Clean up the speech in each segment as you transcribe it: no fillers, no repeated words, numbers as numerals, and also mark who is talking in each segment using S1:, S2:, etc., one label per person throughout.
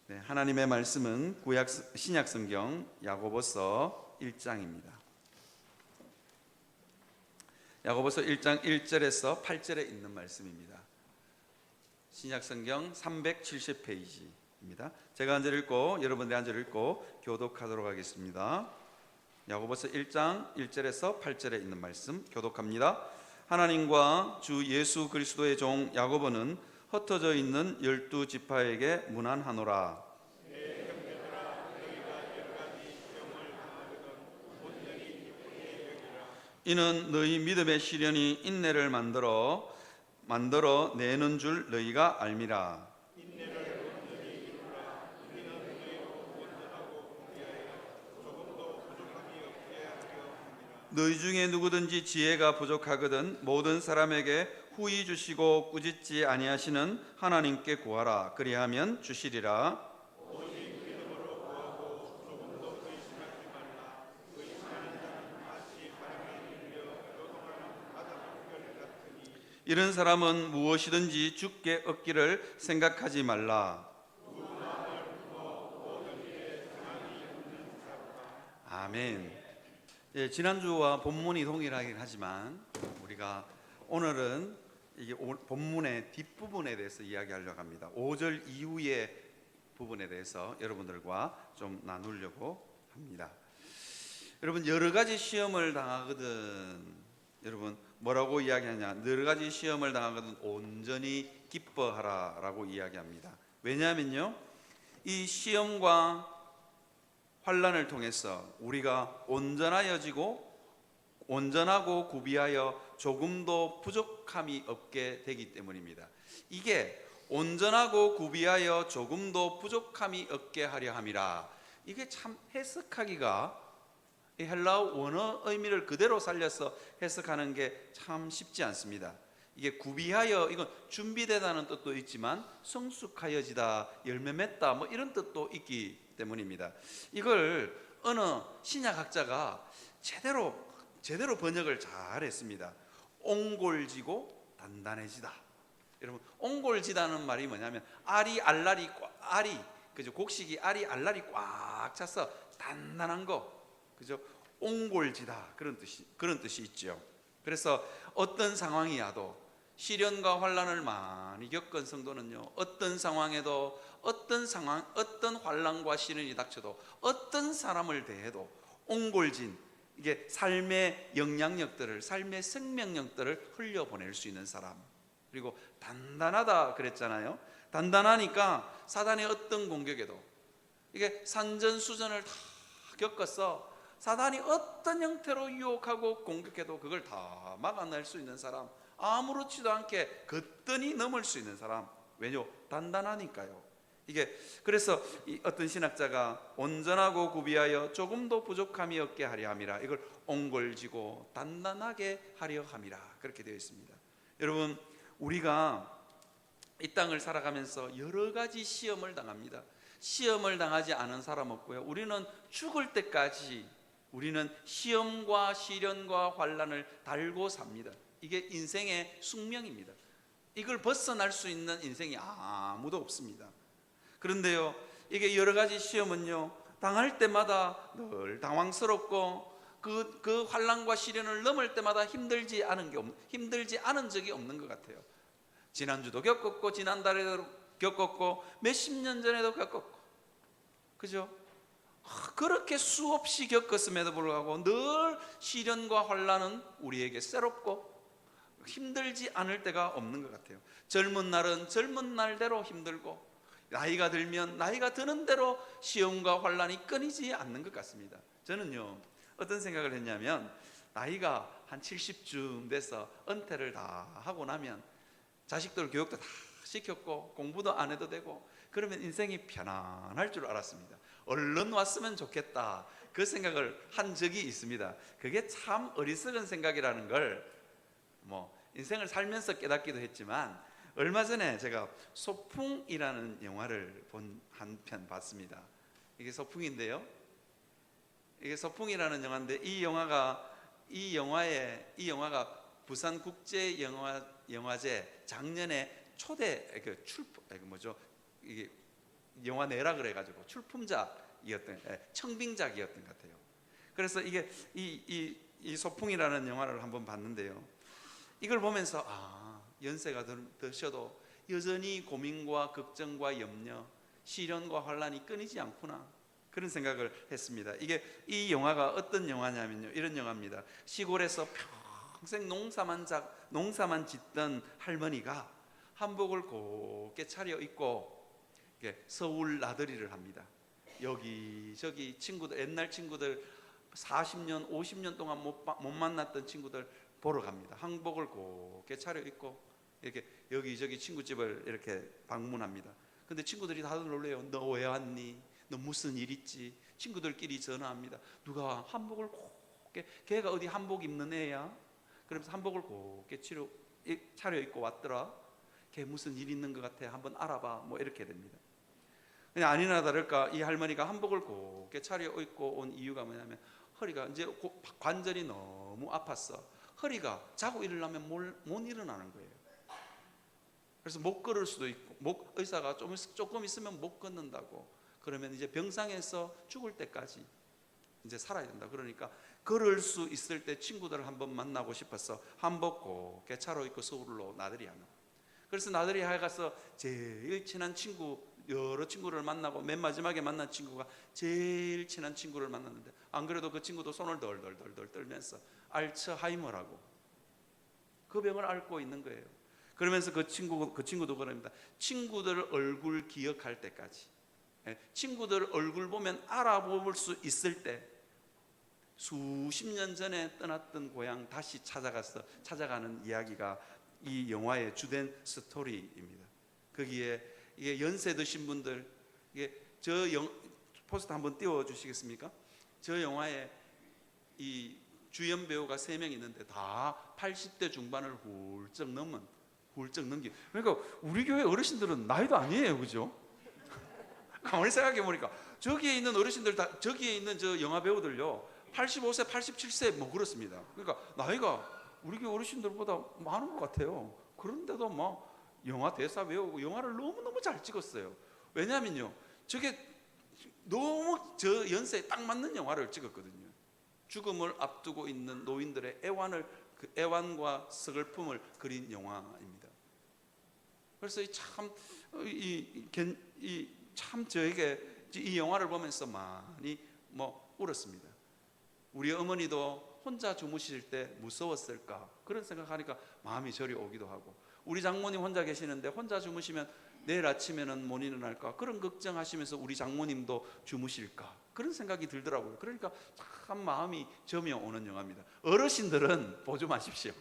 S1: 네, 하나님의 말씀은 신약 성경 야고보서 1장입니다. 야고보서 1장 1절에서 8절에 있는 말씀입니다. 신약 성경 370페이지입니다. 제가 한 절 읽고 여러분들이 한 절 읽고 교독하도록 하겠습니다. 야고보서 1장 1절에서 8절에 있는 말씀 교독합니다. 하나님과 주 예수 그리스도의 종 야고보는 흩어져 있는 12지파에게 문안하노라. 이는 너희 믿음의 시련이 인내를 만들어 내는 줄 너희가 알미라. 너희 중에 누구든지 지혜가 부족하거든 모든 사람에게 후히 주시고 꾸짖지 아니하시는 하나님께 구하라. 그리하면 주시리라. 이런 사람은 무엇이든지 주께 얻기를 생각하지 말라. 아멘. 예, 지난주와 본문이 동일하긴 하지만 우리가 오늘은 이게 본문의 뒷부분에 대해서 이야기하려고 합니다. 5절 이후의 부분에 대해서 여러분들과 좀 나누려고 합니다. 여러분, 여러 가지 시험을 당하거든, 여러분 뭐라고 이야기하냐? 여러 가지 시험을 당하거든 온전히 기뻐하라 라고 이야기합니다. 왜냐하면요, 이 시험과 환난을 통해서 우리가 온전하고 구비하여 조금도 부족함이 없게 되기 때문입니다. 이게 온전하고 구비하여 조금도 부족함이 없게 하려 함이라, 이게 참 해석하기가, 이 헬라어 원어 의미를 그대로 살려서 해석하는 게 참 쉽지 않습니다. 이게 구비하여, 이건 준비되다는 뜻도 있지만 성숙하여지다, 열매 맺다, 뭐 이런 뜻도 있기 때문입니다. 이걸 어느 신약학자가 제대로 번역을 잘했습니다. 옹골지고 단단해지다. 여러분, 옹골지다는 말이 뭐냐면 알이 그죠? 곡식이 알이 알알이 꽉 차서 단단한 거, 그죠? 옹골지다, 그런 뜻이 있죠. 그래서 어떤 상황이 와도, 시련과 환난을 많이 겪은 성도는요, 어떤 상황에도, 어떤 환난과 시련이 닥쳐도, 어떤 사람을 대해도 옹골진, 이게 삶의 영향력들을, 삶의 생명력들을 흘려보낼 수 있는 사람. 그리고 단단하다 그랬잖아요. 단단하니까 사단의 어떤 공격에도, 이게 산전수전을 다 겪어서 사단이 어떤 형태로 유혹하고 공격해도 그걸 다 막아낼 수 있는 사람, 아무렇지도 않게 거뜬히 넘을 수 있는 사람. 왜냐? 단단하니까요. 이게 그래서 어떤 신학자가 온전하고 구비하여 조금도 부족함이 없게 하려 함이라, 이걸 옹골지고 단단하게 하려 함이라, 그렇게 되어 있습니다. 여러분, 우리가 이 땅을 살아가면서 여러 가지 시험을 당합니다. 시험을 당하지 않은 사람 없고요, 우리는 죽을 때까지 우리는 시험과 시련과 환난을 달고 삽니다. 이게 인생의 숙명입니다. 이걸 벗어날 수 있는 인생이 아무도 없습니다. 그런데요, 이게 여러 가지 시험은요, 당할 때마다 늘 당황스럽고 그 환난과 시련을 넘을 때마다 힘들지 않은 적이 없는 것 같아요. 지난주도 겪었고, 지난달에도 겪었고, 몇십 년 전에도 겪었고, 그죠? 그렇게 수없이 겪었음에도 불구하고 늘 시련과 환난은 우리에게 새롭고 힘들지 않을 때가 없는 것 같아요. 젊은 날은 젊은 날대로 힘들고, 나이가 들면 나이가 드는 대로 시험과 환난이 끊이지 않는 것 같습니다. 저는요, 어떤 생각을 했냐면, 나이가 한 70쯤 돼서 은퇴를 다 하고 나면 자식들 교육도 다 시켰고 공부도 안 해도 되고, 그러면 인생이 편안할 줄 알았습니다. 얼른 왔으면 좋겠다, 그 생각을 한 적이 있습니다. 그게 참 어리석은 생각이라는 걸 인생을 살면서 깨닫기도 했지만, 얼마 전에 제가 소풍이라는 영화를 한 편 봤습니다. 이게 소풍인데요, 이게 소풍이라는 영화인데, 이 영화가 부산국제영화제 작년에 초대 이게 영화 내라 그래가지고 출품작이었던, 청빙작이었던 것 같아요. 그래서 이게 이 소풍이라는 영화를 한번 봤는데요. 이걸 보면서 연세가 드셔도 여전히 고민과 걱정과 염려, 시련과 환란이 끊이지 않구나, 그런 생각을 했습니다. 이 영화가 어떤 영화냐면요, 이런 영화입니다. 시골에서 평생 농사만 짓던 할머니가 한복을 곱게 차려 입고 서울 나들이를 합니다. 여기저기 친구들, 옛날 친구들 40년, 50년 동안 못 만났던 친구들 보러 갑니다. 한복을 곱게 차려 입고 이렇게 여기저기 친구집을 이렇게 방문합니다. 근데 친구들이 다들 놀래요. 너 왜 왔니? 너 무슨 일 있지? 친구들끼리 전화합니다. 누가 한복을 곱게, 걔가 어디 한복 입는 애야? 그러면서 한복을 곱게 차려 입고 왔더라. 걔 무슨 일 있는 것 같아, 한번 알아봐, 뭐 이렇게 됩니다. 그냥 아니나 다를까 이 할머니가 한복을 곱게 차려 입고 온 이유가 뭐냐면, 허리가 이제 관절이 너무 아팠어. 허리가 자고 일어나면 못 일어나는 거예요. 그래서 못 걸을 수도 있고, 의사가 조금 있으면 못 걷는다고, 그러면 이제 병상에서 죽을 때까지 이제 살아야 된다. 그러니까 걸을 수 있을 때 친구들을 한번 만나고 싶어서 한복 곱게 차려입고 서울로 나들이하는. 그래서 나들이에 가서 제일 친한 친구, 여러 친구를 만나고 맨 마지막에 만난 친구가 제일 친한 친구를 만났는데, 안 그래도 그 친구도 손을 덜덜덜 떨면서 알츠하이머라고 그 병을 앓고 있는 거예요. 그러면서 그 친구도 그럽니다. 친구들 얼굴 기억할 때까지, 친구들 얼굴 보면 알아볼 수 있을 때, 수십 년 전에 떠났던 고향 다시 찾아가는 이야기가 이 영화의 주된 스토리입니다. 거기에 이게 연세 드신 분들, 포스터 한번 띄워주시겠습니까? 저 영화에 이 주연 배우가 3명 있는데 다 80대 중반을 훌쩍 넘긴. 그러니까 우리 교회 어르신들은 나이도 아니에요, 그죠? 가만히 생각해 보니까 저기에 있는 어르신들 다, 저기에 있는 저 영화 배우들요 85세, 87세 뭐 그렇습니다. 그러니까 나이가 우리 교회 어르신들보다 많은 것 같아요. 그런데도 막 영화 대사 외우고 영화를 너무너무 잘 찍었어요. 왜냐면요, 저게 너무 저 연세에 딱 맞는 영화를 찍었거든요. 죽음을 앞두고 있는 노인들의 그 애완과 서글픔을 그린 영화입니다. 그래서 참 저에게 이 영화를 보면서 많이 울었습니다. 우리 어머니도 혼자 주무실 때 무서웠을까, 그런 생각하니까 마음이 저리 오기도 하고, 우리 장모님 혼자 계시는데 혼자 주무시면 내일 아침에는 못 일어날까, 그런 걱정하시면서 우리 장모님도 주무실까, 그런 생각이 들더라고요. 그러니까 참 마음이 저며오는 영화입니다. 어르신들은 보지 마십시오.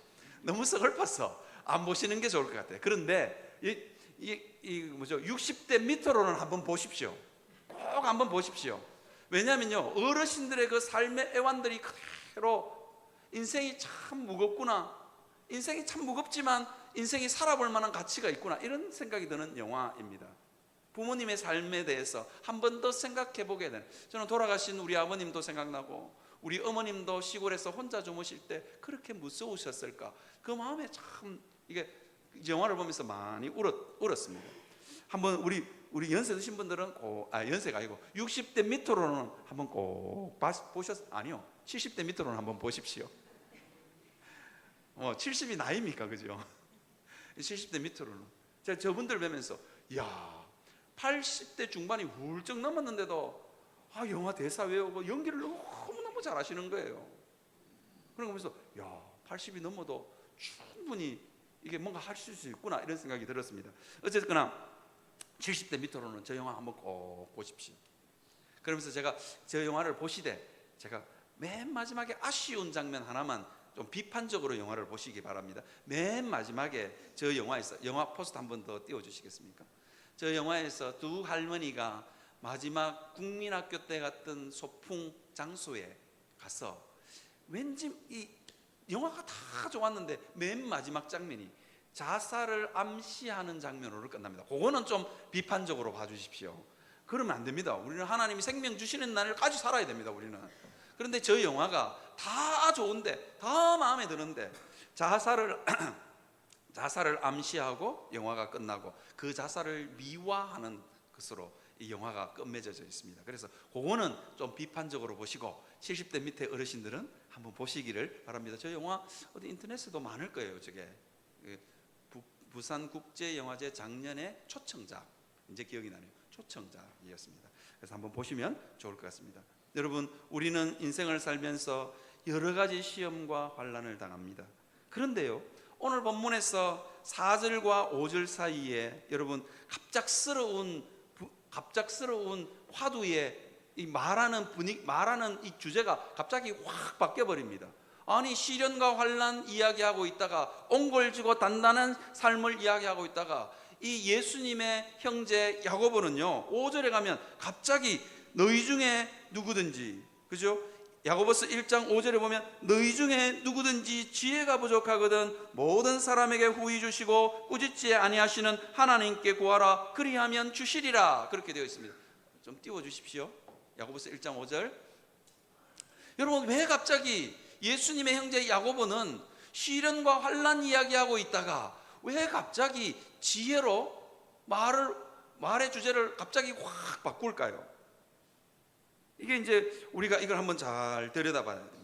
S1: 너무 서글퍼서 안 보시는 게 좋을 것 같아요. 그런데 60대 밑으로는 한번 보십시오. 꼭 한번 보십시오. 왜냐하면요, 어르신들의 그 삶의 애환들이 그대로 인생이 참 무겁구나, 인생이 참 무겁지만 인생이 살아볼 만한 가치가 있구나, 이런 생각이 드는 영화입니다. 부모님의 삶에 대해서 한 번 더 생각해 보게 되는, 저는 돌아가신 우리 아버님도 생각나고 우리 어머님도 시골에서 혼자 주무실 때 그렇게 무서우셨을까, 그 마음에 참 이게 영화를 보면서 많이 울었습니다. 한번 우리 연세 드신 분들은 연세가 아니고 60대 밑으로는 한번 꼭 아니요, 70대 밑으로는 한번 보십시오. 70이 나이입니까, 그죠? 70대 밑으로는 제가 저분들 뵈면서, 야, 80대 중반이 훌쩍 넘었는데도 영화 대사 외우고 연기를 너무너무 잘하시는 거예요. 그런 거 보면서, 야, 80이 넘어도 충분히 이게 뭔가 할 수 있구나, 이런 생각이 들었습니다. 어쨌거나 70대 밑으로는 저 영화 한번 꼭 보십시오. 그러면서 제가 저 영화를 보시되 제가 맨 마지막에 아쉬운 장면 하나만 좀 비판적으로 영화를 보시기 바랍니다. 맨 마지막에 저 영화에서, 영화 포스터 한번 더 띄워주시겠습니까? 저 영화에서 두 할머니가 마지막 국민학교 때 갔던 소풍 장소에 가서, 왠지 이 영화가 다 좋았는데 맨 마지막 장면이 자살을 암시하는 장면으로 끝납니다. 그거는 좀 비판적으로 봐주십시오. 그러면 안 됩니다. 우리는 하나님이 생명 주시는 날까지 살아야 됩니다, 우리는. 그런데 저 영화가 다 좋은데, 다 마음에 드는데 자살을 암시하고 영화가 끝나고 그 자살을 미화하는 것으로 이 영화가 끝맺어져 있습니다. 그래서 그거는 좀 비판적으로 보시고 70대 밑에 어르신들은 한번 보시기를 바랍니다. 저 영화 어디 인터넷에도 많을 거예요. 저게 부산국제영화제 작년에 초청작, 이제 기억이 나네요. 초청작이었습니다. 그래서 한번 보시면 좋을 것 같습니다. 여러분, 우리는 인생을 살면서 여러 가지 시험과 환난을 당합니다. 그런데요, 오늘 본문에서 4절과 5절 사이에 여러분 갑작스러운 화두에 이 말하는 이 주제가 갑자기 확 바뀌어 버립니다. 아니, 시련과 환난 이야기하고 있다가 옹골지고 단단한 삶을 이야기하고 있다가 이 예수님의 형제 야고보는요 5절에 가면 갑자기 너희 중에 누구든지, 그죠? 야고보서 1장 5절에 보면 너희 중에 누구든지 지혜가 부족하거든 모든 사람에게 후히 주시고 꾸짖지 아니하시는 하나님께 구하라 그리하면 주시리라, 그렇게 되어 있습니다. 좀 띄워주십시오. 야고보서 1장 5절. 여러분, 왜 갑자기 예수님의 형제 야고보는 시련과 환난 이야기하고 있다가 왜 갑자기 지혜로 말의 주제를 갑자기 확 바꿀까요? 이게 이제 우리가 이걸 한번 잘 들여다봐야 됩니다.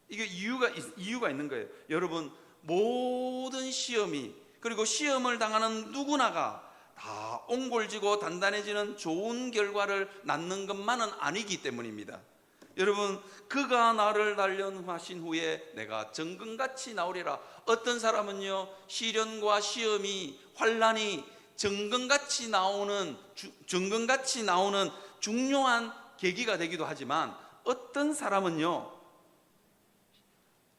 S1: 이게 이유가 있는 거예요. 여러분, 모든 시험이, 그리고 시험을 당하는 누구나가 다 옹골지고 단단해지는 좋은 결과를 낳는 것만은 아니기 때문입니다. 여러분, 그가 나를 단련하신 후에 내가 정금같이 나오리라. 어떤 사람은요 시련과 시험이, 환난이 정금같이 나오는 중요한 계기가 되기도 하지만 어떤 사람은요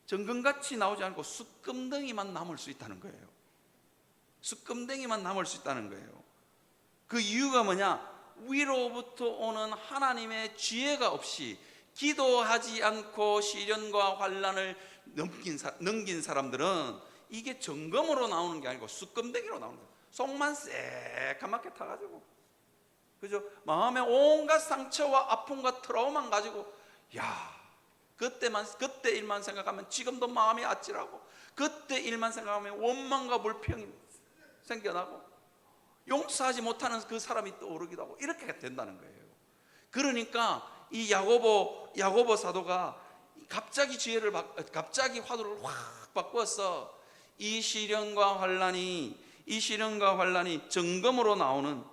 S1: 정금같이 나오지 않고 숯금덩이만 남을 수 있다는 거예요. 숯금덩이만 남을 수 있다는 거예요. 그 이유가 뭐냐? 위로부터 오는 하나님의 지혜가 없이 기도하지 않고 시련과 환난을 넘긴 사람들은 이게 점검으로 나오는 게 아니고 숯금덩이로 나오는 거예요. 속만 새까맣게 타가지고, 그죠? 마음에 온갖 상처와 아픔과 트라우마만 가지고, 그때 일만 생각하면 지금도 마음이 아찔하고, 그때 일만 생각하면 원망과 불평이 생겨나고, 용서하지 못하는 그 사람이 떠오르기도 하고, 이렇게 된다는 거예요. 그러니까 이 야고보 사도가 갑자기 화두를 확 바꿔서 이 시련과 환난이 정금으로 나오는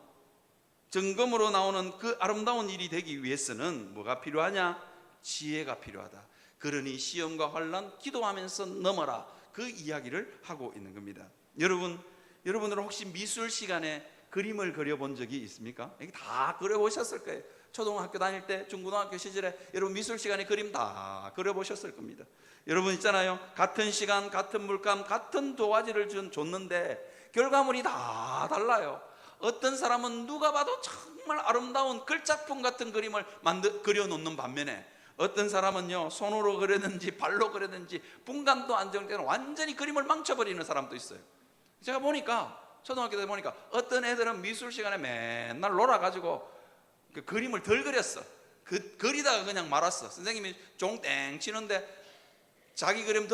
S1: 그 아름다운 일이 되기 위해서는 뭐가 필요하냐? 지혜가 필요하다. 그러니 시험과 환난 기도하면서 넘어라, 그 이야기를 하고 있는 겁니다. 여러분들은 혹시 미술 시간에 그림을 그려본 적이 있습니까? 다 그려보셨을 거예요. 초등학교 다닐 때, 중고등학교 시절에 여러분 미술 시간에 그림 다 그려보셨을 겁니다. 여러분 있잖아요, 같은 시간, 같은 물감, 같은 도화지를 줬는데 결과물이 다 달라요. 어떤 사람은 누가 봐도 정말 아름다운 글작품 같은 그림을 그려놓는 반면에 어떤 사람은요 손으로 그렸는지 발로 그렸는지 분간도 안 정되는 완전히 그림을 망쳐버리는 사람도 있어요. 제가 보니까 초등학교 때 보니까 어떤 애들은 미술 시간에 맨날 놀아가지고 그 그림을 덜 그렸어. 그리다가 그냥 말았어. 선생님이 종 땡 치는데 자기 그림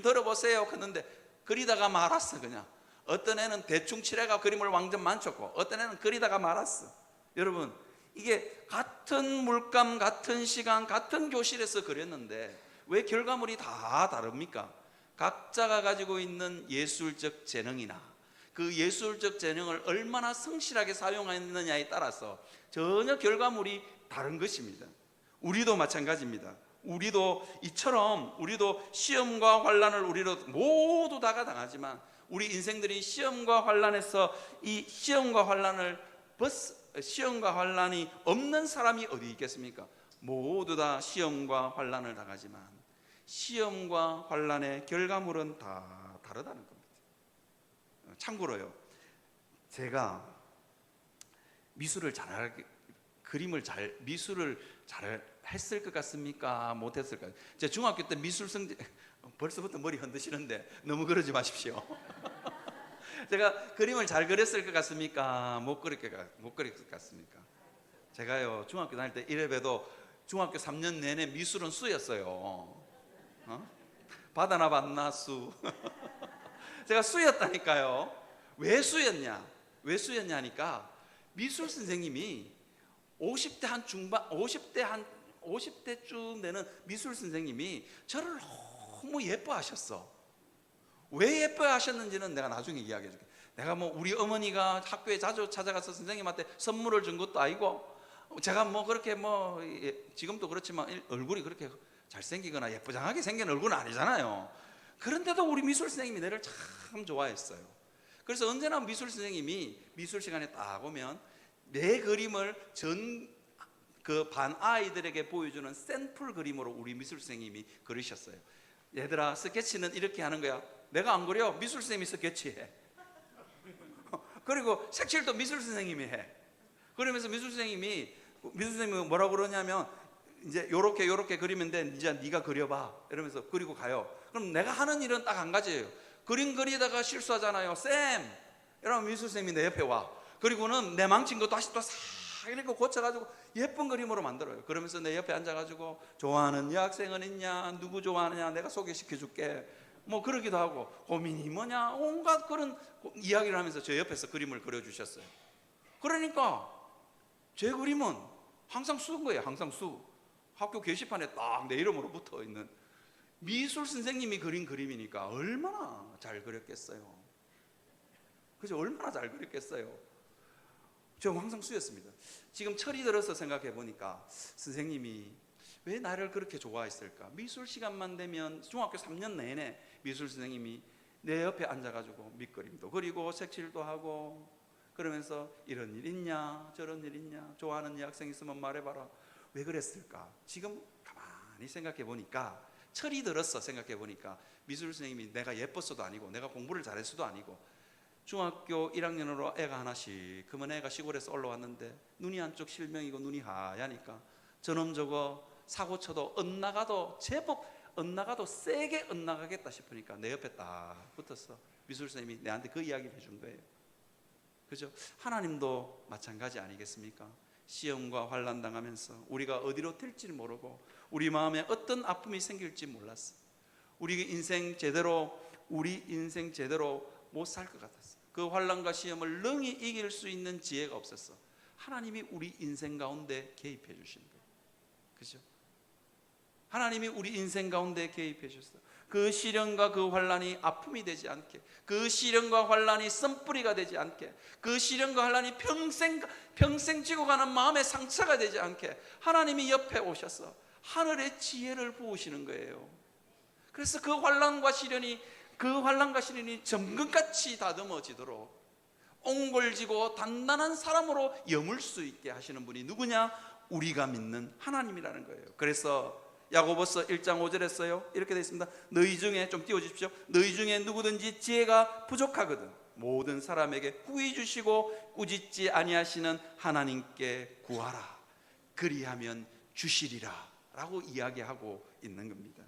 S1: 들어보세요 했는데 그리다가 말았어. 그냥 어떤 애는 대충 칠해가 그림을 완전 만졌고 어떤 애는 그리다가 말았어. 여러분, 이게 같은 물감, 같은 시간, 같은 교실에서 그렸는데 왜 결과물이 다 다릅니까? 각자가 가지고 있는 예술적 재능이나 그 예술적 재능을 얼마나 성실하게 사용했느냐에 따라서 전혀 결과물이 다른 것입니다. 우리도 마찬가지입니다. 우리도 시험과 환난을 우리도 모두 다가 당하지만 우리 인생들이 시험과 환난이 없는 사람이 어디 있겠습니까? 모두 다 시험과 환난을 당하지만 시험과 환난의 결과물은 다 다르다는 겁니다. 참고로요, 제가 미술을 잘 했을 것 같습니까? 못했을까요? 제가 중학교 때 미술 성적, 벌써부터 머리 흔드시는데 너무 그러지 마십시오. 제가 그림을 잘 그렸을 것 같습니까? 못 그릴 것 같습니까? 제가요 중학교 다닐 때 이래봬도 중학교 3년 내내 미술은 수였어요. 받아나 봤나 수. 제가 수였다니까요. 왜 수였냐니까 미술 선생님이 50대 한 중반, 50대쯤 되는 미술 선생님이 저를 너무 예뻐하셨어. 왜 예뻐하셨는지는 내가 나중에 이야기해 줄게. 내가 뭐 우리 어머니가 학교에 자주 찾아가서 선생님한테 선물을 준 것도 아니고, 제가 뭐 그렇게 뭐 지금도 그렇지만 얼굴이 그렇게 잘생기거나 예쁘장하게 생긴 얼굴은 아니잖아요. 그런데도 우리 미술 선생님이 내를 참 좋아했어요. 그래서 언제나 미술 선생님이 미술 시간에 딱 오면 내 그림을 그 반 아이들에게 보여주는 샘플 그림으로 우리 미술 선생님이 그리셨어요. 얘들아, 스케치는 이렇게 하는 거야. 내가 안 그려. 미술 선생님이 스케치해. 그리고 색칠도 미술 선생님이 해. 그러면서 미술 선생님이 뭐라고 그러냐면, 이제 요렇게 그리면 돼. 이제 네가 그려봐. 이러면서 그리고 가요. 그럼 내가 하는 일은 딱 한 가지예요. 그림 그리다가 실수하잖아요. 쌤! 이러면 미술 선생님이 내 옆에 와. 그리고는 내 망친 거 다시 또 싹 이렇게 고쳐가지고 예쁜 그림으로 만들어요. 그러면서 내 옆에 앉아가지고 좋아하는 여학생은 있냐, 누구 좋아하느냐, 내가 소개시켜줄게. 뭐 그러기도 하고, 고민이 뭐냐, 온갖 그런 이야기를 하면서 저 옆에서 그림을 그려주셨어요. 그러니까 제 그림은 항상 수인 거예요. 항상 수. 학교 게시판에 딱 내 이름으로 붙어 있는 미술 선생님이 그린 그림이니까 얼마나 잘 그렸겠어요. 그죠? 얼마나 잘 그렸겠어요. 저 항상 수였습니다. 지금 철이 들어서 생각해 보니까 선생님이 왜 나를 그렇게 좋아했을까? 미술 시간만 되면 중학교 3년 내내 미술 선생님이 내 옆에 앉아가지고 밑그림도 그리고 색칠도 하고, 그러면서 이런 일 있냐, 저런 일 있냐, 좋아하는 여학생 있으면 말해봐라. 왜 그랬을까? 지금 가만히 생각해 보니까, 철이 들었어. 생각해 보니까 미술 선생님이 내가 예뻤어도 아니고 내가 공부를 잘했어도 아니고, 중학교 1학년으로 애가 하나씩, 그러면 애가 시골에서 올라왔는데 눈이 한쪽 실명이고 눈이 하얘니까 저놈 저거 사고 쳐도 엇나가도 제법 엇나가도 세게 엇나가겠다 싶으니까 내 옆에 딱 붙었어. 미술 선생님이 내한테 그 이야기를 해준 거예요. 그죠? 하나님도 마찬가지 아니겠습니까? 시험과 환난 당하면서 우리가 어디로 튈지 모르고 우리 마음에 어떤 아픔이 생길지 몰랐어. 우리 인생 제대로 못 살 것 같았어. 그 환난과 시험을 능히 이길 수 있는 지혜가 없었어. 하나님이 우리 인생 가운데 개입해 주신 거예요. 그죠? 하나님이 우리 인생 가운데 개입해 주셨어. 그 시련과 그 환난이 아픔이 되지 않게, 그 시련과 환난이 썸뿌리가 되지 않게, 그 시련과 환난이 평생 지고 가는 마음의 상처가 되지 않게 하나님이 옆에 오셔서 하늘의 지혜를 부으시는 거예요. 그래서 그 환난과 시련이 정금같이 다듬어지도록 옹골지고 단단한 사람으로 여물 수 있게 하시는 분이 누구냐? 우리가 믿는 하나님이라는 거예요. 그래서 야고보서 1장 5절에 써요. 이렇게 되어 있습니다. 너희 중에, 좀 띄워주십시오. 너희 중에 누구든지 지혜가 부족하거든 모든 사람에게 후히 주시고 꾸짖지 아니하시는 하나님께 구하라. 그리하면 주시리라 라고 이야기하고 있는 겁니다.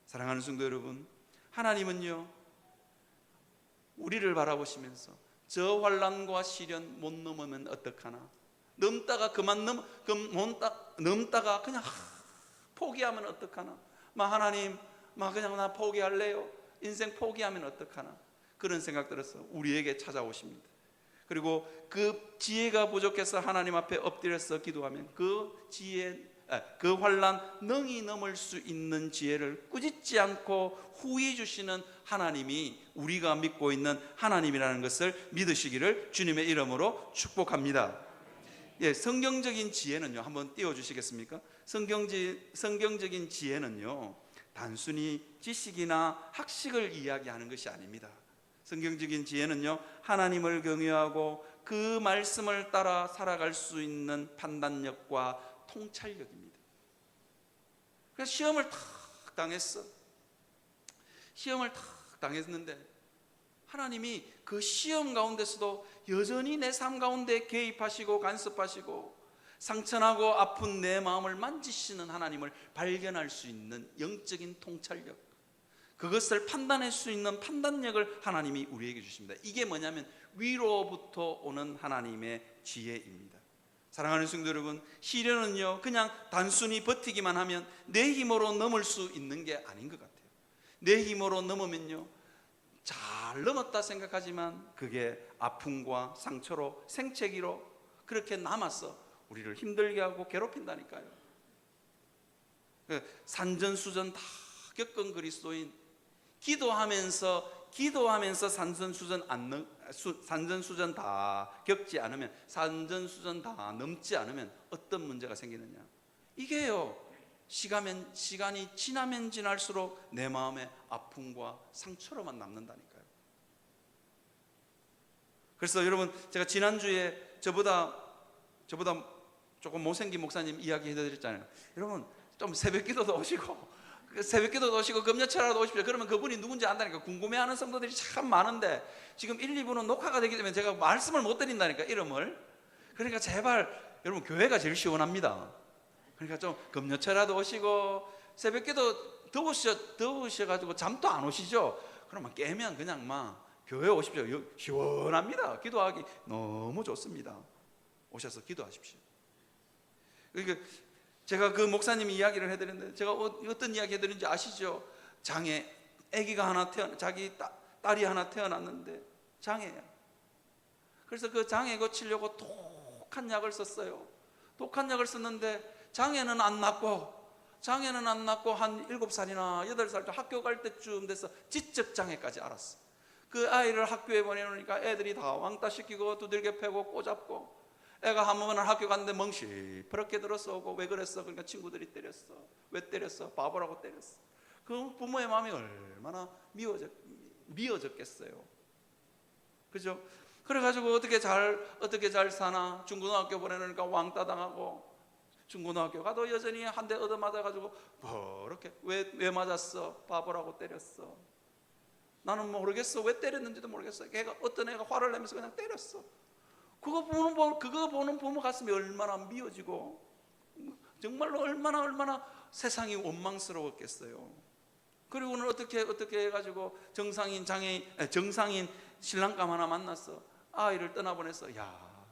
S1: 사랑하는 성도 여러분, 하나님은요 우리를 바라보시면서 저 환난과 시련 못 넘으면 어떡하나, 넘다가 넘다가 그냥 포기하면 어떡하나, 하나님 그냥 나 포기할래요, 인생 포기하면 어떡하나, 그런 생각 들어서 우리에게 찾아오십니다. 그리고 그 지혜가 부족해서 하나님 앞에 엎드려서 기도하면 그 환난 능히 넘을 수 있는 지혜를 꾸짖지 않고 후히 주시는 하나님이 우리가 믿고 있는 하나님이라는 것을 믿으시기를 주님의 이름으로 축복합니다. 성경적인 지혜는요, 한번 띄워주시겠습니까? 성경적인 지혜는요 단순히 지식이나 학식을 이야기하는 것이 아닙니다. 성경적인 지혜는요 하나님을 경외하고 그 말씀을 따라 살아갈 수 있는 판단력과 통찰력입니다. 그래서 시험을 탁 당했는데 하나님이 그 시험 가운데서도 여전히 내 삶 가운데 개입하시고 간섭하시고 상처나고 아픈 내 마음을 만지시는 하나님을 발견할 수 있는 영적인 통찰력, 그것을 판단할 수 있는 판단력을 하나님이 우리에게 주십니다. 이게 뭐냐면 위로부터 오는 하나님의 지혜입니다. 사랑하는 성도 여러분, 시련은요 그냥 단순히 버티기만 하면 내 힘으로 넘을 수 있는 게 아닌 것 같아요. 내 힘으로 넘으면요 잘 넘었다 생각하지만 그게 아픔과 상처로 생채기로 그렇게 남아서 우리를 힘들게 하고 괴롭힌다니까요. 산전수전 다 겪은 그리스도인, 기도하면서 산전수전 다 겪지 않으면, 산전수전 다 넘지 않으면 어떤 문제가 생기느냐, 이게요, 시간이 지나면 지날수록 내 마음의 아픔과 상처로만 남는다니까요. 그래서 여러분, 제가 지난주에 저보다 조금 못생긴 목사님 이야기 해드렸잖아요. 여러분, 좀 새벽기도도 오시고 금요철라도 오십시오. 그러면 그분이 누군지 안다니까. 궁금해하는 성도들이 참 많은데 지금 1, 2부는 녹화가 되기 때문에 제가 말씀을 못 드린다니까, 이름을. 그러니까 제발 여러분, 교회가 제일 시원합니다. 그러니까 좀 금요철라도 오시고, 새벽기도 더우셔가지고 잠도 안 오시죠? 그러면 깨면 그냥 막 교회 오십시오. 시원합니다. 기도하기 너무 좋습니다. 오셔서 기도하십시오. 그러니까 제가 그 목사님 이야기를 해드렸는데, 제가 어떤 이야기 해드린지 아시죠? 아기가 하나 자기 딸이 하나 태어났는데 장애야. 그래서 그 장애 고치려고 독한 약을 썼어요. 독한 약을 썼는데 장애는 안 낫고 한 7살이나 8살 학교 갈 때쯤 돼서 지적장애까지 알았어. 그 아이를 학교에 보내놓으니까 애들이 다 왕따시키고 두들겨 패고 꼬잡고, 애가 한 번은 학교 갔는데 멍시퍼렇게 들어서고, 왜 그랬어? 그러니까 친구들이 때렸어. 왜 때렸어? 바보라고 때렸어. 그 부모의 마음이 얼마나 미워졌겠어요. 그죠? 그래가지고 어떻게 잘 사나? 중고등학교 보내놓으니까 왕따 당하고, 중고등학교 가도 여전히 한 대 얻어맞아가지고 그렇게 왜 맞았어? 바보라고 때렸어. 나는 모르겠어. 왜 때렸는지도 모르겠어. 어떤 애가 화를 내면서 그냥 때렸어. 그거 보는 부모 가슴이 얼마나 미워지고, 정말로 얼마나 세상이 원망스러웠겠어요. 그리고는 어떻게 해가지고 정상인 신랑감 하나 만났어. 아이를 떠나보냈어. 야,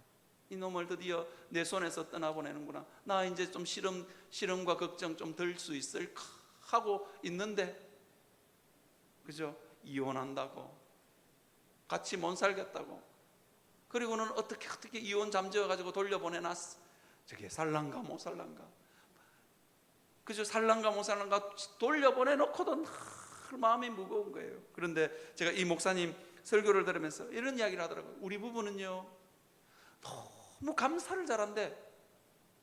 S1: 이놈을 드디어 내 손에서 떠나보내는구나. 나 이제 좀 시름과 걱정 좀 덜 수 있을까 하고 있는데, 그죠? 이혼한다고, 같이 못 살겠다고, 그리고는 어떻게 이혼 잠재워가지고 돌려보내놨어. 저게 살란가 못 살란가, 그죠? 살란가 못 살란가 돌려보내놓고도 늘 마음이 무거운 거예요. 그런데 제가 이 목사님 설교를 들으면서 이런 이야기를 하더라고요. 우리 부부는요, 너무 감사를 잘한대.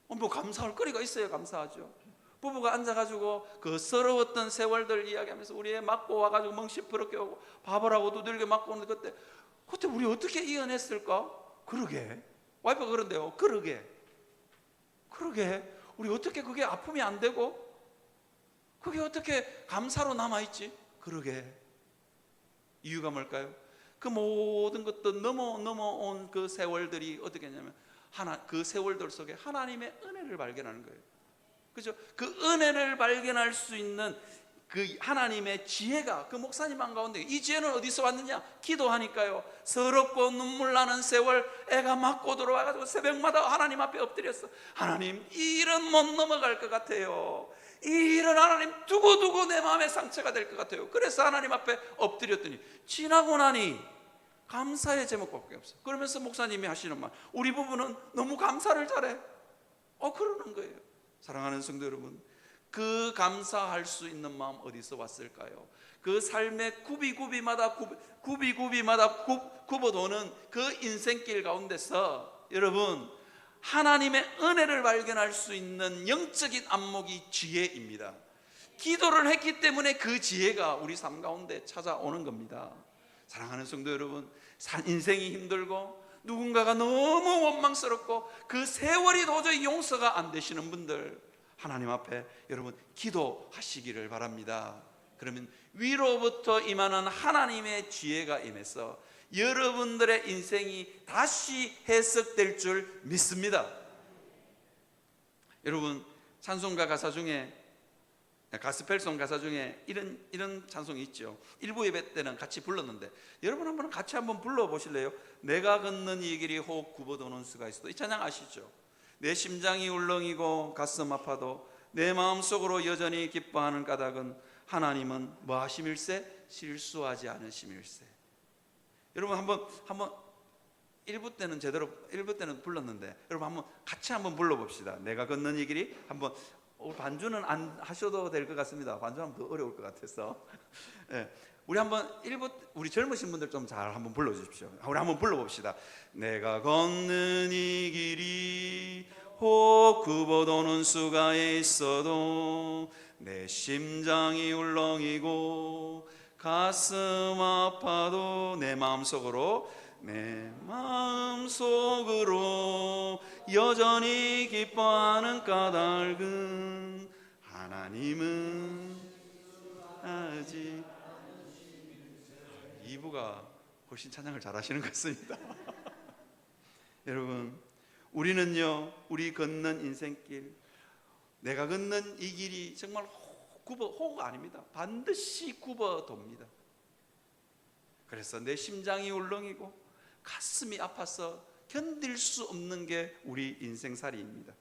S1: 뭐 감사할 거리가 있어야 감사하죠. 부부가 앉아가지고 그 서러웠던 세월들 이야기하면서, 우리 애 맞고 와가지고 멍시퍼렇게 오고 바보라고 두들겨 맞고 오는데, 그때 우리 어떻게 이혼했을까? 그러게. 와이프가 그런데요, 그러게 우리 어떻게 그게 아픔이 안 되고 그게 어떻게 감사로 남아있지? 그러게. 이유가 뭘까요? 그 모든 것도 넘어온 그 세월들이 어떻게 했냐면, 그 세월들 속에 하나님의 은혜를 발견하는 거예요. 그죠? 그 은혜를 발견할 수 있는 그 하나님의 지혜가 그 목사님 한가운데, 이 지혜는 어디서 왔느냐? 기도하니까요. 서럽고 눈물 나는 세월, 애가 맞고 들어와가지고 새벽마다 하나님 앞에 엎드렸어. 하나님, 이 일은 못 넘어갈 것 같아요. 이 일은 하나님 두고 내 마음에 상처가 될 것 같아요. 그래서 하나님 앞에 엎드렸더니, 지나고 나니 감사의 제목밖에 없어. 그러면서 목사님이 하시는 말, 우리 부부는 너무 감사를 잘해. 그러는 거예요. 사랑하는 성도 여러분, 그 감사할 수 있는 마음 어디서 왔을까요? 그 삶의 구비구비마다 굽어도는 그 인생길 가운데서 여러분, 하나님의 은혜를 발견할 수 있는 영적인 안목이 지혜입니다. 기도를 했기 때문에 그 지혜가 우리 삶 가운데 찾아오는 겁니다. 사랑하는 성도 여러분, 인생이 힘들고 누군가가 너무 원망스럽고 그 세월이 도저히 용서가 안 되시는 분들, 하나님 앞에 여러분 기도하시기를 바랍니다. 그러면 위로부터 임하는 하나님의 지혜가 임해서 여러분들의 인생이 다시 해석될 줄 믿습니다. 여러분, 찬송가 가사 중에, 가스펠송 가사 중에 이런 찬송이 있죠. 일부 예배 때는 같이 불렀는데, 여러분 한번 같이 한번 불러보실래요? 내가 걷는 이 길이 혹 굽어도는 수가 있어도. 이 찬양 아시죠? 내 심장이 울렁이고 가슴 아파도 내 마음속으로 여전히 기뻐하는 까닭은 하나님은 뭐 하심일세? 실수하지 않으심일세. 여러분 한번 일부 때는 불렀는데 여러분 한번 같이 한번 불러봅시다. 내가 걷는 이 길이. 한번 반주는 안 하셔도 될 것 같습니다. 반주하면 더 어려울 것 같아서. 네. 우리 젊으신 분들 좀 잘 한번 불러주십시오. 우리 한번 불러봅시다. 내가 걷는 이 길이 혹 굽어도는 수가 있어도 내 심장이 울렁이고 가슴 아파도 내 마음속으로 여전히 기뻐하는 까닭은 하나님은 아직. 이부가 훨씬 찬양을 잘하시는 것 같습니다. 여러분, 우리는요, 우리 걷는 인생길, 내가 걷는 이 길이 정말 호가 아닙니다. 반드시 굽어돕니다. 그래서 내 심장이 울렁이고 가슴이 아파서 견딜 수 없는 게 우리 인생살이입니다.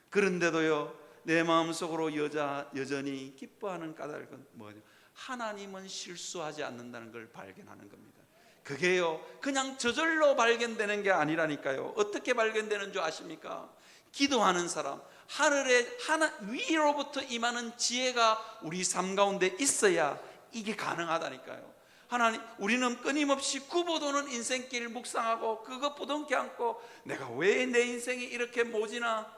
S1: 그런데도요, 내 마음속으로 여전히 기뻐하는 까닭은 뭐냐? 하나님은 실수하지 않는다는 걸 발견하는 겁니다. 그게요, 그냥 저절로 발견되는 게 아니라니까요. 어떻게 발견되는 줄 아십니까? 기도하는 사람, 하늘의 위로부터 임하는 지혜가 우리 삶 가운데 있어야 이게 가능하다니까요. 우리는 끊임없이 굽어도는 인생길 묵상하고 그것 부둥켜 안고 내가 왜 내 인생이 이렇게 모지나,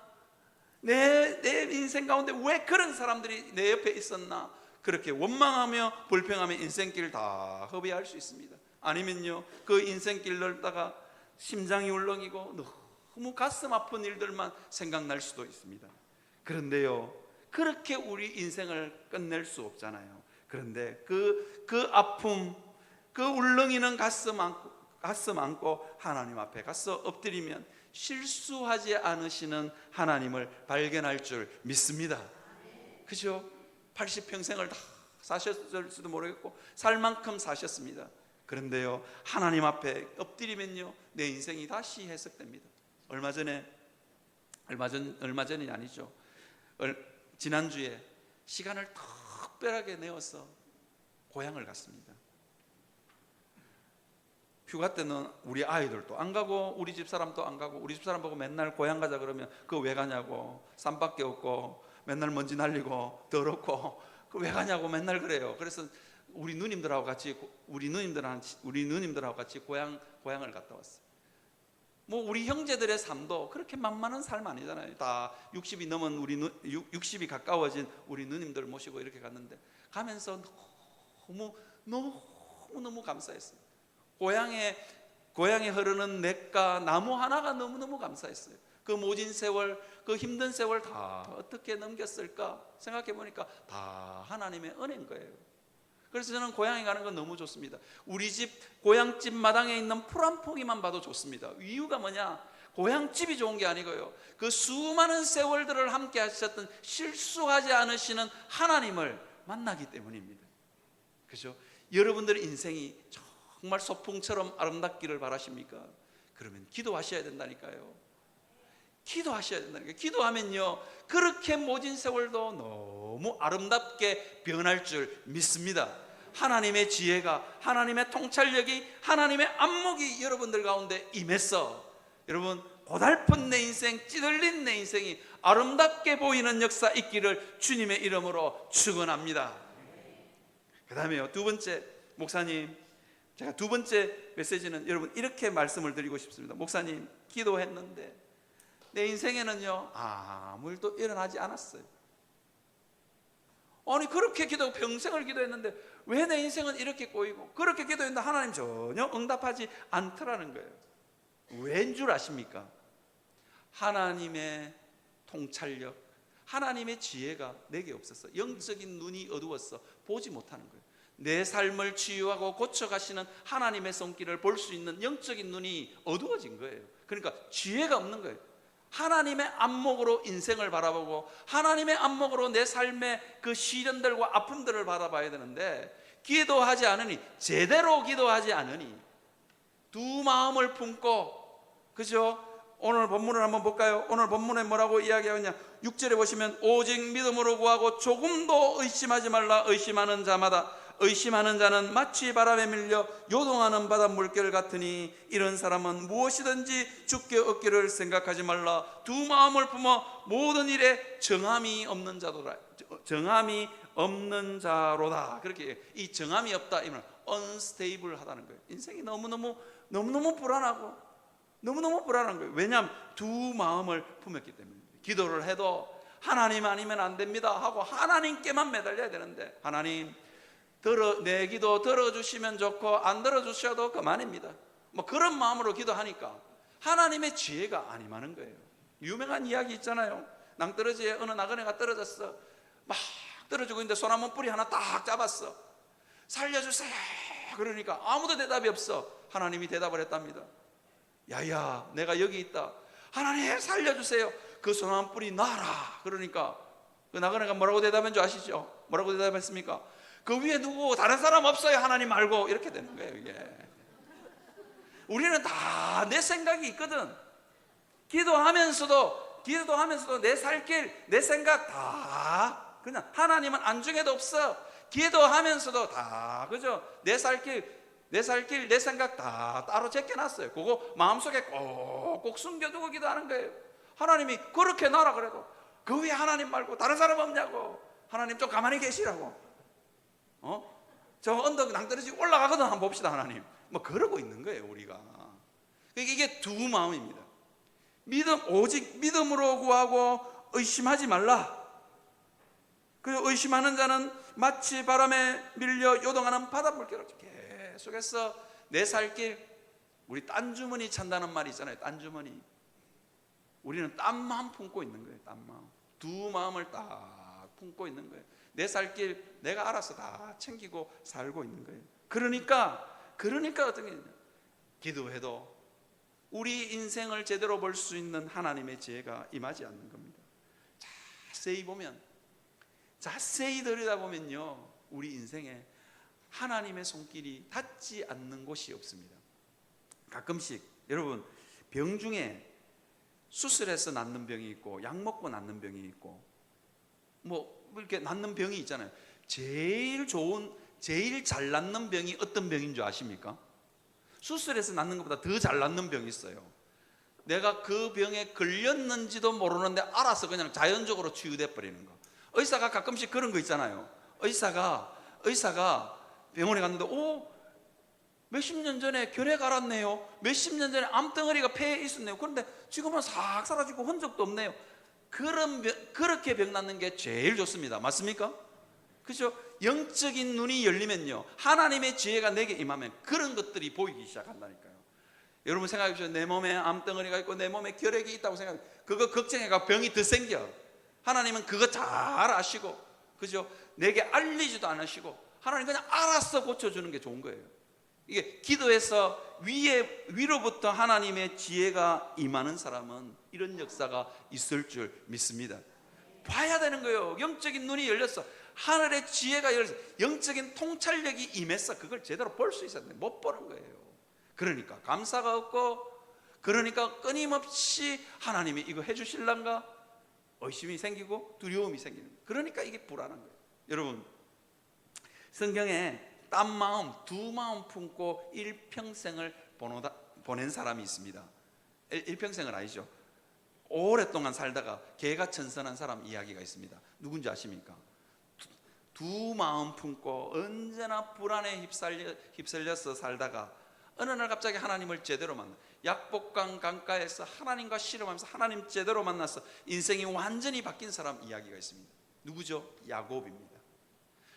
S1: 내 인생 가운데 왜 그런 사람들이 내 옆에 있었나, 그렇게 원망하며 불평하며 인생길 다 허비할 수 있습니다. 아니면요, 그 인생길 넓다가 심장이 울렁이고 너무 가슴 아픈 일들만 생각날 수도 있습니다. 그런데요, 그렇게 우리 인생을 끝낼 수 없잖아요. 그런데 그 아픔, 그 울렁이는 가슴 안고 하나님 앞에 가서 엎드리면 실수하지 않으시는 하나님을 발견할 줄 믿습니다. 그죠? 80평생을 다 사셨을지도 모르겠고 살 만큼 사셨습니다. 그런데요, 하나님 앞에 엎드리면요, 내 인생이 다시 해석됩니다. 얼마 전이 아니죠. 지난주에 시간을 특별하게 내어서 고향을 갔습니다. 휴가 때는 우리 아이들도 안 가고 우리 집 사람도 안 가고, 우리 집 사람 보고 맨날 고향 가자 그러면 그거 왜 가냐고, 산밖에 없고 맨날 먼지 날리고 더럽고 그 왜 가냐고 맨날 그래요. 그래서 우리 누님들하고 같이 고향을 갔다 왔어요. 뭐 우리 형제들의 삶도 그렇게 만만한 삶 아니잖아요. 다 60이 가까워진 우리 누님들 모시고 이렇게 갔는데, 가면서 너무 감사했어요. 고향에 흐르는 냇가 나무 하나가 너무너무 감사했어요. 그 모진 세월, 그 힘든 세월 다 어떻게 넘겼을까 생각해 보니까 다 하나님의 은혜인 거예요. 그래서 저는 고향에 가는 건 너무 좋습니다. 우리 집 고향집 마당에 있는 풀 한 포기만 봐도 좋습니다. 이유가 뭐냐? 고향집이 좋은 게 아니고요, 그 수많은 세월들을 함께 하셨던 실수하지 않으시는 하나님을 만나기 때문입니다. 그죠? 여러분들의 인생이 정말 소풍처럼 아름답기를 바라십니까? 그러면 기도하셔야 된다니까요. 기도하면요, 그렇게 모진 세월도 너무 아름답게 변할 줄 믿습니다. 하나님의 지혜가, 하나님의 통찰력이, 하나님의 안목이 여러분들 가운데 임해서 여러분 고달픈 내 인생, 찌들린 내 인생이 아름답게 보이는 역사 있기를 주님의 이름으로 축원합니다. 그 다음에요, 두 번째, 목사님, 제가 두 번째 메시지는 여러분 이렇게 말씀을 드리고 싶습니다. 목사님, 기도했는데 내 인생에는요 아무 일도 일어나지 않았어요. 아니, 그렇게 평생을 기도했는데 왜 내 인생은 이렇게 꼬이고, 그렇게 기도했는데 하나님 전혀 응답하지 않더라는 거예요. 왠 줄 아십니까? 하나님의 통찰력, 하나님의 지혜가 내게 없었어. 영적인 눈이 어두웠어. 보지 못하는 거예요. 내 삶을 치유하고 고쳐가시는 하나님의 손길을 볼 수 있는 영적인 눈이 어두워진 거예요. 그러니까 지혜가 없는 거예요. 하나님의 안목으로 인생을 바라보고 하나님의 안목으로 내 삶의 그 시련들과 아픔들을 바라봐야 되는데, 기도하지 않으니, 제대로 기도하지 않으니, 두 마음을 품고, 그죠? 오늘 본문을 한번 볼까요? 오늘 본문에 뭐라고 이야기하느냐? 6절에 보시면 오직 믿음으로 구하고 조금도 의심하지 말라. 의심하는 자마다 의심하는 자는 마치 바람에 밀려 요동하는 바닷물결 같으니 이런 사람은 무엇이든지 주께 얻기를 생각하지 말라. 두 마음을 품어 모든 일에 정함이 없는 자로다. 정함이 없는 자로다. 그렇게 이 정함이 없다 이면 unstable하다는 거예요. 인생이 너무너무 불안하고 너무너무 불안한 거예요. 왜냐하면 두 마음을 품었기 때문입니다. 기도를 해도 하나님 아니면 안 됩니다 하고 하나님께만 매달려야 되는데, 하나님 내 기도 들어주시면 좋고 안 들어주셔도 그만입니다. 뭐 그런 마음으로 기도하니까 하나님의 지혜가 안 임하는 거예요. 유명한 이야기 있잖아요. 낭떠러지에 어느 나그네가 떨어졌어. 막 떨어지고 있는데 소나무 뿌리 하나 딱 잡았어. 살려주세요. 그러니까 아무도 대답이 없어. 하나님이 대답을 했답니다. 야야, 내가 여기 있다. 하나님 살려주세요. 그 소나무 뿌리 놔라. 그러니까 그 나그네가 뭐라고 대답한 줄 아시죠? 뭐라고 대답했습니까? 그 위에 누구 다른 사람 없어요, 하나님 말고. 이렇게 되는 거예요. 이게 우리는 다 내 생각이 있거든. 기도하면서도 내 살 길, 내 생각 다 그냥 하나님은 안중에도 없어. 기도하면서도 다 그죠? 내 살 길, 내 생각 다 따로 제껴놨어요. 그거 마음속에 꼭 숨겨두고 기도하는 거예요. 하나님이 그렇게 놔라 그래도 그 위에 하나님 말고 다른 사람 없냐고. 하나님 좀 가만히 계시라고. 저 언덕 낭떠러지 올라가거든 한번 봅시다 하나님. 뭐 그러고 있는 거예요 우리가. 이게 두 마음입니다. 오직 믿음으로 구하고 의심하지 말라. 그리고 의심하는 자는 마치 바람에 밀려 요동하는 바닷물결. 계속해서 내 살 길, 우리 딴주머니 찬다는 말이 있잖아요. 딴주머니. 우리는 딴 마음 품고 있는 거예요. 딴 마음. 두 마음을 딱 품고 있는 거예요. 내 살 길 내가 알아서 다 챙기고 살고 있는 거예요. 그러니까 어떤 게 기도해도 우리 인생을 제대로 볼 수 있는 하나님의 지혜가 임하지 않는 겁니다. 자세히 들여다보면요, 우리 인생에 하나님의 손길이 닿지 않는 곳이 없습니다. 가끔씩 여러분 병 중에 수술해서 낫는 병이 있고 약 먹고 낫는 병이 있고 뭐 이렇게 낫는 병이 있잖아요. 제일 잘 낫는 병이 어떤 병인 줄 아십니까? 수술해서 낫는 것보다 더 잘 낫는 병이 있어요. 내가 그 병에 걸렸는지도 모르는데 알아서 그냥 자연적으로 치유돼 버리는 거. 의사가 가끔씩 그런 거 있잖아요. 의사가 병원에 갔는데 몇십 년 전에 결핵 알았네요. 몇십 년 전에 암덩어리가 폐에 있었네요. 그런데 지금은 싹 사라지고 흔적도 없네요. 그렇게 병 낫는 게 제일 좋습니다. 맞습니까? 그렇죠? 영적인 눈이 열리면요, 하나님의 지혜가 내게 임하면 그런 것들이 보이기 시작한다니까요. 여러분 생각해 보세요. 내 몸에 암덩어리가 있고 내 몸에 결핵이 있다고 생각해. 그거 걱정해가 병이 더 생겨. 하나님은 그거 잘 아시고, 그죠? 내게 알리지도 않으시고 하나님 그냥 알아서 고쳐주는 게 좋은 거예요. 이게 기도해서 위로부터 하나님의 지혜가 임하는 사람은 이런 역사가 있을 줄 믿습니다. 봐야 되는 거예요. 영적인 눈이 열렸어. 하늘의 지혜가 열렸어. 영적인 통찰력이 임했어. 그걸 제대로 볼 수 있었는데 못 보는 거예요. 그러니까 감사가 없고, 그러니까 끊임없이 하나님이 이거 해주실란가 의심이 생기고 두려움이 생기는 거예요. 그러니까 이게 불안한 거예요. 여러분 성경에 딴 마음, 두 마음 품고 일평생을 보낸 사람이 있습니다. 일평생을 아니죠. 오랫동안 살다가 개가 천선한 사람 이야기가 있습니다. 누군지 아십니까? 두 마음 품고 언제나 불안에 휩쓸려서 살다가 어느 날 갑자기 하나님을 제대로 만나, 약복강 강가에서 하나님과 씨름하면서 하나님 제대로 만나서 인생이 완전히 바뀐 사람 이야기가 있습니다. 누구죠? 야곱입니다.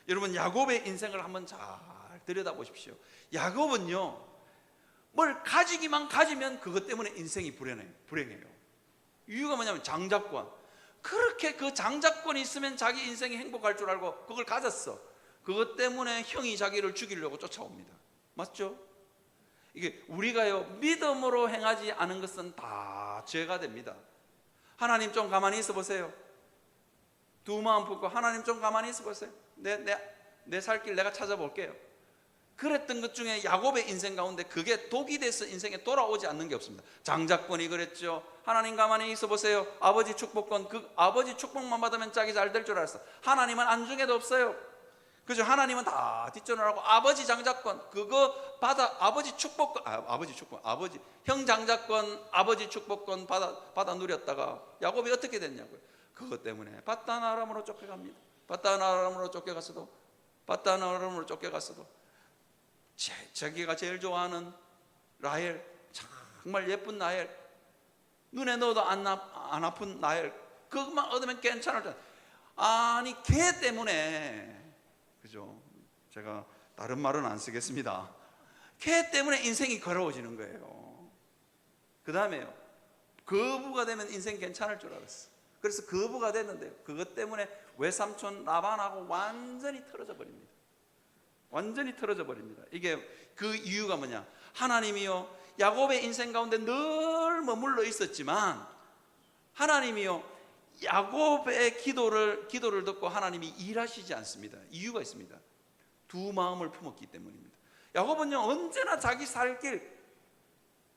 S1: 여러분 야곱의 인생을 한번 잘 들여다보십시오. 야곱은요, 뭘 가지기만 가지면 그것 때문에 인생이 불행해요. 이유가 뭐냐면 장자권. 그렇게 그 장자권이 있으면 자기 인생이 행복할 줄 알고 그걸 가졌어. 그것 때문에 형이 자기를 죽이려고 쫓아옵니다. 맞죠? 이게 우리가요, 믿음으로 행하지 않은 것은 다 죄가 됩니다. 하나님 좀 가만히 있어 보세요. 두 마음 품고 하나님 좀 가만히 있어 보세요. 내 살 길 내가 찾아볼게요. 그랬던 것 중에 야곱의 인생 가운데 그게 독이 돼서 인생에 돌아오지 않는 게 없습니다. 장자권이 그랬죠. 하나님 가만히 있어 보세요. 아버지 축복권, 그 아버지 축복만 받으면 짝이 잘 될 줄 알았어. 하나님은 안중에도 없어요. 그죠? 하나님은 다 뒷전을 하고 아버지 장자권 그거 받아 아버지 축복권 아버지 형 장자권 아버지 축복권 받아 누렸다가 야곱이 어떻게 됐냐고요. 그것 때문에 바단 아람으로 쫓겨갑니다. 바단 아람으로 쫓겨갔어도 자기가 제일 좋아하는 라헬, 정말 예쁜 라헬, 눈에 넣어도 안 아픈 라헬, 그것만 얻으면 괜찮을 텐데, 아니 걔 때문에, 그죠? 제가 다른 말은 안 쓰겠습니다. 걔 때문에 인생이 괴로워지는 거예요. 그 다음에요, 거부가 되면 인생 괜찮을 줄 알았어. 그래서 거부가 됐는데요, 그것 때문에 외삼촌 라반하고 완전히 틀어져 버립니다. 완전히 틀어져 버립니다. 이게 그 이유가 뭐냐? 하나님이요, 야곱의 인생 가운데 늘 머물러 있었지만 하나님이요, 야곱의 기도를 듣고 하나님이 일하시지 않습니다. 이유가 있습니다. 두 마음을 품었기 때문입니다. 야곱은요, 언제나 자기 살 길,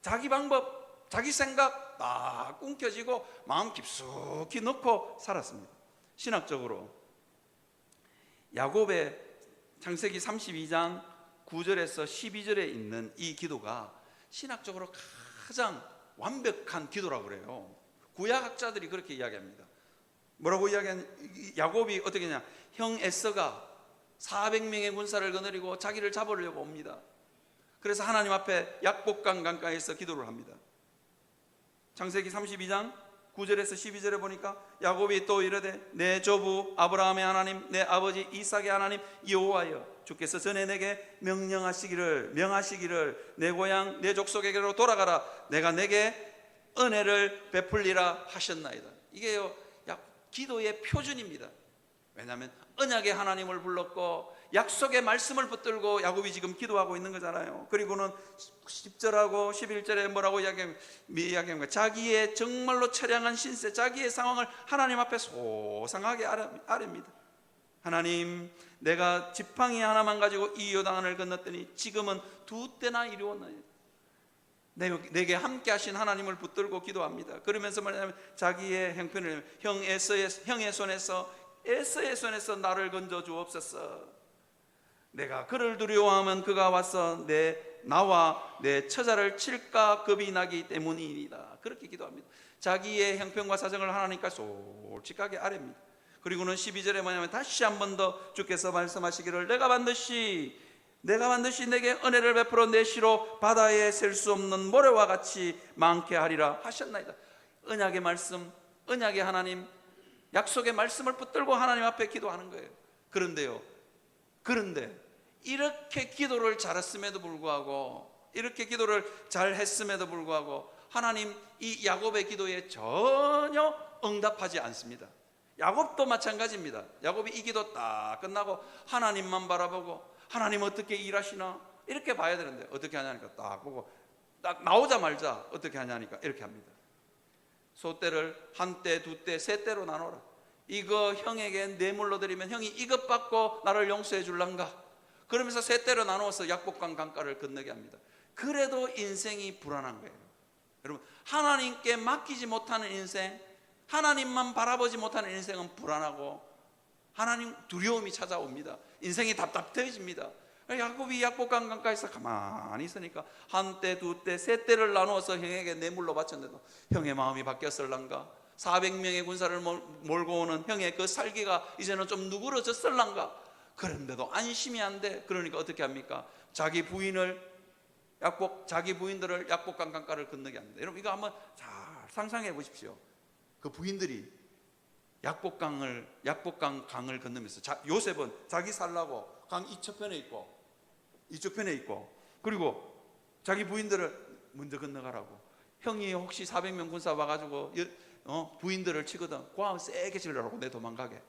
S1: 자기 방법, 자기 생각 다 꿈켜지고 마음 깊숙이 넣고 살았습니다. 신학적으로 야곱의 창세기 32장 9절에서 12절에 있는 이 기도가 신학적으로 가장 완벽한 기도라고 그래요. 구약학자들이 그렇게 이야기합니다. 뭐라고 이야기하냐? 야곱이 어떻게 했냐? 형 에서가 400명의 군사를 거느리고 자기를 잡으려고 옵니다. 그래서 하나님 앞에 약복강 강가에서 기도를 합니다. 창세기 32장 9절에서 12절에 보니까 야곱이 또 이르되 내 조부 아브라함의 하나님 내 아버지 이삭의 하나님 여호와여 주께서 전에 내게 명하시기를 내 고향 내 족속에게로 돌아가라 내가 내게 은혜를 베풀리라 하셨나이다. 이게요 기도의 표준입니다. 왜냐하면 언약의 하나님을 불렀고 약속의 말씀을 붙들고 야곱이 지금 기도하고 있는 거잖아요. 그리고는 10절하고 11절에 뭐라고 이야기합니까? 자기의 정말로 처량한 신세, 자기의 상황을 하나님 앞에 소상하게 아뢰입니다. 하나님, 내가 지팡이 하나만 가지고 이 요단을 건넜더니 지금은 2때나 이루었나이다. 내게 함께 하신 하나님을 붙들고 기도합니다. 그러면서 말하자면 자기의 형편을 형의 손에서 에서의 손에서 나를 건져 주옵소서. 내가 그를 두려워하면 그가 와서 나와 내 처자를 칠까 겁이 나기 때문이다. 그렇게 기도합니다. 자기의 형편과 사정을 하나님께 솔직하게 아뢰입니다. 그리고는 12절에 뭐냐면 다시 한 번 더 주께서 말씀하시기를 내가 반드시 내게 은혜를 베풀어 내 시로 바다에 셀 수 없는 모래와 같이 많게 하리라 하셨나이다. 언약의 말씀, 언약의 하나님, 약속의 말씀을 붙들고 하나님 앞에 기도하는 거예요. 그런데 이렇게 기도를 잘했음에도 불구하고, 이렇게 기도를 잘했음에도 불구하고 하나님 이 야곱의 기도에 전혀 응답하지 않습니다. 야곱도 마찬가지입니다. 야곱이 이 기도 딱 끝나고 하나님만 바라보고 하나님 어떻게 일하시나 이렇게 봐야 되는데 어떻게 하냐니까 딱 보고 딱 나오자마자 어떻게 하냐니까 이렇게 합니다. 소떼를 한 떼, 두 떼, 세 떼로 나눠라. 이거 형에게 뇌물로 드리면 형이 이것 받고 나를 용서해 줄란가? 그러면서 세 떼로 나누어서 약복강 강가를 건너게 합니다. 그래도 인생이 불안한 거예요. 여러분, 하나님께 맡기지 못하는 인생, 하나님만 바라보지 못하는 인생은 불안하고 하나님 두려움이 찾아옵니다. 인생이 답답해집니다. 야곱이 약복강 강가에서 가만히 있으니까 한 떼, 두 떼, 세 떼를 나누어서 형에게 뇌물로 바쳤는데도 형의 마음이 바뀌었을란가? 400명의 군사를 몰고 오는 형의 그 살기가 이제는 좀 누그러졌을란가? 그런데도 안심이 안 돼. 그러니까 어떻게 합니까? 자기 부인들을 약복강 강가를 건너게 합니다. 여러분, 이거 한번 잘 상상해 보십시오. 그 부인들이 약복강 강을 건너면서 요셉은 자기 살라고 강 이쪽편에 있고 그리고 자기 부인들을 먼저 건너가라고. 형이 혹시 400명 군사 와가지고 부인들을 치거든. 고함 세게 지르라고 내 도망가게.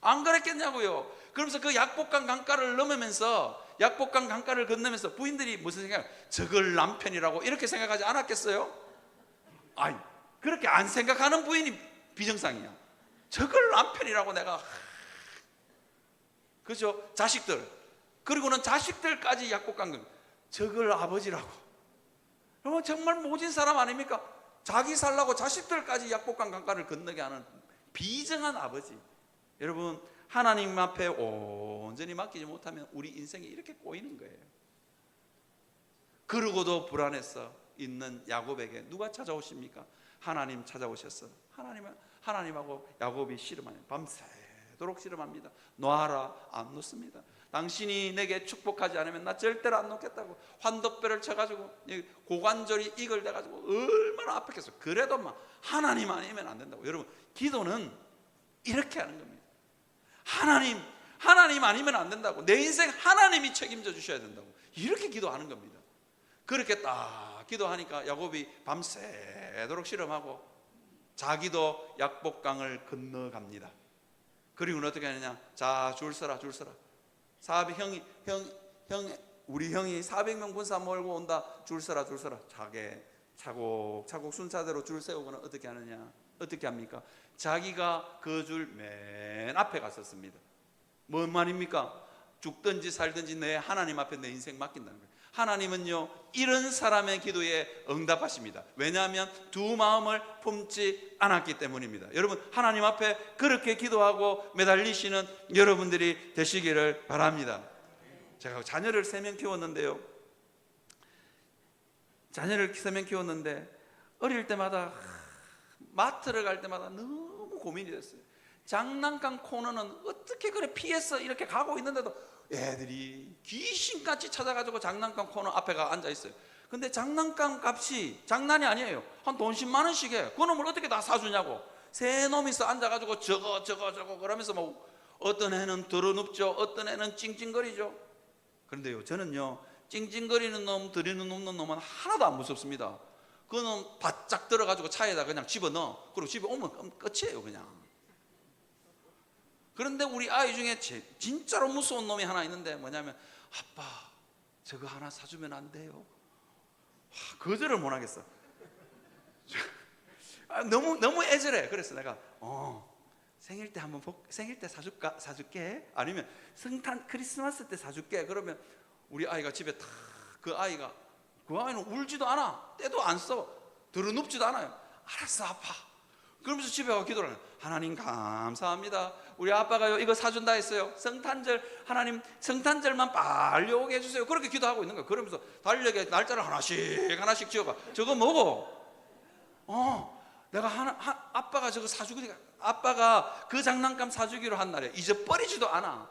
S1: 안 그랬겠냐고요. 그러면서 그 약복강 강가를 넘으면서 약복강 강가를 건너면서 부인들이 무슨 생각? 저걸 남편이라고 이렇게 생각하지 않았겠어요? 아니, 그렇게 안 생각하는 부인이 비정상이야. 저걸 남편이라고 내가. 그죠? 자식들. 그리고는 자식들까지 약복강 강. 저걸 아버지라고. 여러분, 정말 모진 사람 아닙니까? 자기 살라고 자식들까지 약복강 강가를 건너게 하는 비정한 아버지. 여러분, 하나님 앞에 온전히 맡기지 못하면 우리 인생이 이렇게 꼬이는 거예요. 그러고도 불안해서 있는 야곱에게 누가 찾아오십니까? 하나님 찾아오셨어. 하나님하고 야곱이 씨름하는 밤새도록 씨름합니다. 놔라, 안 놓습니다. 당신이 내게 축복하지 않으면 나 절대로 안 놓겠다고 환도뼈를 쳐가지고 고관절이 이글대가지고 얼마나 아팠겠어요. 그래도 막 하나님 아니면 안 된다고. 여러분, 기도는 이렇게 하는 겁니다. 하나님 아니면 안 된다고. 내 인생 하나님이 책임져 주셔야 된다고. 이렇게 기도하는 겁니다. 그렇게 딱 기도하니까 야곱이 밤새도록 씨름하고 자기도 약복강을 건너갑니다. 그리고는 어떻게 하느냐? 자, 줄 서라. 우리 형이 400명 군사 몰고 온다. 줄 서라. 차곡차곡 순차대로 줄 세우고는 어떻게 하느냐? 어떻게 합니까? 자기가 그 줄 맨 앞에 갔었습니다. 뭔 말입니까? 죽든지 살든지 내 하나님 앞에 내 인생 맡긴다는 거예요. 하나님은요, 이런 사람의 기도에 응답하십니다. 왜냐하면 두 마음을 품지 않았기 때문입니다. 여러분, 하나님 앞에 그렇게 기도하고 매달리시는 여러분들이 되시기를 바랍니다. 제가 자녀를 3명 키웠는데요, 어릴 때마다 마트를 갈 때마다 너무 고민이 됐어요. 장난감 코너는 어떻게 그래 피해서 이렇게 가고 있는데도 애들이 귀신같이 찾아가지고 장난감 코너 앞에 가 앉아 있어요. 근데 장난감 값이 장난이 아니에요. 한 돈 10만 원씩 해. 그놈을 어떻게 다 사주냐고. 세 놈이서 앉아가지고 저거 그러면서 뭐 어떤 애는 더러눕죠, 어떤 애는 찡찡거리죠. 그런데요, 저는요, 찡찡거리는 놈, 들이눕는 놈은 하나도 안 무섭습니다. 그놈 바짝 들어가지고 차에다 그냥 집어넣어. 그리고 집에 오면 끝이에요, 그냥. 그런데 우리 아이 중에 진짜로 무서운 놈이 하나 있는데 뭐냐면, 아빠 저거 하나 사주면 안 돼요? 거절을 못 하겠어. 너무 애절해. 그래서 내가 생일 때 한번 생일 때 사줄게. 아니면 성탄 크리스마스 때 사줄게. 그러면 우리 아이가 집에 그 아이는 울지도 않아. 때도 안 써. 들어눕지도 않아요. 알았어 아빠. 그러면서 집에 가서 기도를 해요. 하나님 감사합니다. 우리 아빠가요 이거 사준다 했어요. 성탄절 하나님 성탄절만 빨리 오게 해주세요. 그렇게 기도하고 있는 거예요. 그러면서 달력에 날짜를 하나씩 지어가. 저거 뭐고? 내가 아빠가 저거 사주기로, 아빠가 그 장난감 사주기로 한 날에 잊어버리지도 않아.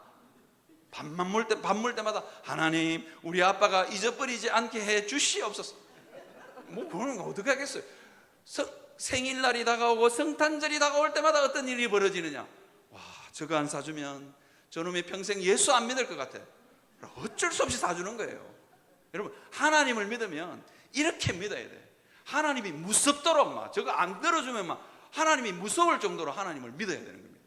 S1: 밥 물 때마다 하나님 우리 아빠가 잊어버리지 않게 해 주시옵소서. 뭐 그런 거 어떻게 하겠어요? 생일날이 다가오고 성탄절이 다가올 때마다 어떤 일이 벌어지느냐. 와, 저거 안 사주면 저놈이 평생 예수 안 믿을 것 같아. 어쩔 수 없이 사주는 거예요. 여러분, 하나님을 믿으면 이렇게 믿어야 돼. 하나님이 무섭도록 막 저거 안 들어주면 막 하나님이 무서울 정도로 하나님을 믿어야 되는 겁니다.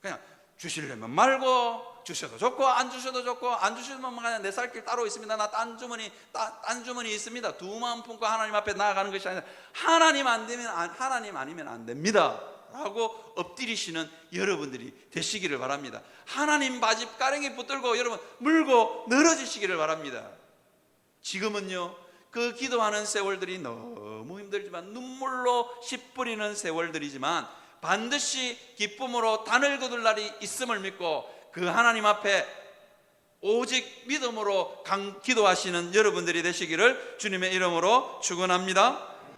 S1: 그냥 주시려면 말고, 주셔도 좋고 안 주셔도 좋고, 안 주시면 그냥 내 살 길 따로 있습니다. 나 딴 주머니 있습니다. 두 마음 품고 하나님 앞에 나아가는 것이 아니라 하나님 아니면 안 됩니다 라고 엎드리시는 여러분들이 되시기를 바랍니다. 하나님 바지 가랭이 붙들고 여러분 물고 늘어지시기를 바랍니다. 지금은요, 그 기도하는 세월들이 너무 힘들지만 눈물로 씨 뿌리는 세월들이지만 반드시 기쁨으로 단을 거둘 날이 있음을 믿고 그 하나님 앞에 오직 믿음으로 기도하시는 여러분들이 되시기를 주님의 이름으로 축원합니다.